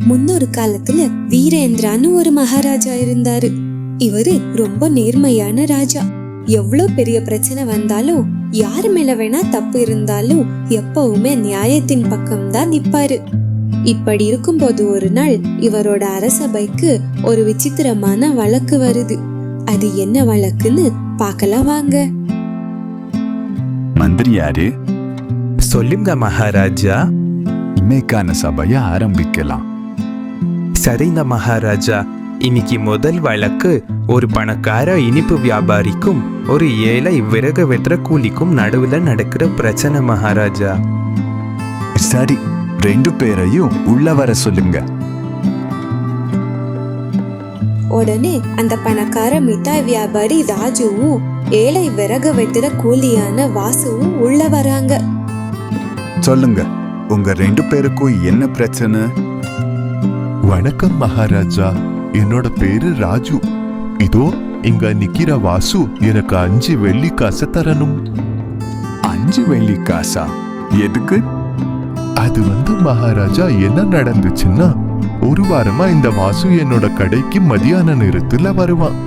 முன்னொரு காலத்துல வீரேந்திரான்னு ஒரு மகாராஜா இருந்தாரு. இவரு ரொம்ப நேர்மையான ராஜா. எவ்வளவு பெரிய பிரச்சனை வந்தாலும், யாரு மேல வேணா தப்பு இருந்தாலும் எப்பவுமே நியாயத்தின் பக்கம்தான் நிப்பாரு. இப்படி இருக்கும்போது ஒரு நாள் இவரோட அரசபைக்கு ஒரு விசித்திரமான வழக்கு வருது. அது என்ன வழக்குன்னு பார்க்கலாம் வாங்க. மந்திரி யாரு? சொல்லுங்க மகாராஜா. இன்னைக்கான சபைய ஆரம்பிக்கலாம். சரிங்க மகாராஜா. இன்னைக்கு முதல் வழக்கு ஒரு பணக்கார இனிப்பு வியாபாரிக்கும் ஒரு ஏழை விறகு வெட்டுற கூலிக்கும் நடுவுல நடக்கிற பிரச்சனை மகாராஜா. சரி, 2 பேரையும் உள்ள வர சொல்லுங்க. உடனே அந்த பணக்கார மிட்டாய் வியாபாரி ராஜுவும் ஏழை விறகு வெட்டுற கூலியான வாசுவும் உள்ள வராங்க. சொல்லுங்க, உங்க 2 பேருக்கும் என்ன பிரச்சனை? வணக்கம் மகாராஜா, என்னோட பேரு ராஜு. இதோ இங்க நிக்கிற வாசு எனக்கு 5 வெள்ளி காசை தரணும். 5 வெள்ளி காசா? எதுக்கு? அது மகாராஜா, என்ன நடந்துச்சுன்னா, ஒரு வாரமா இந்த வாசு என்னோட கடைக்கு மதியான நேரத்துல வருவான்.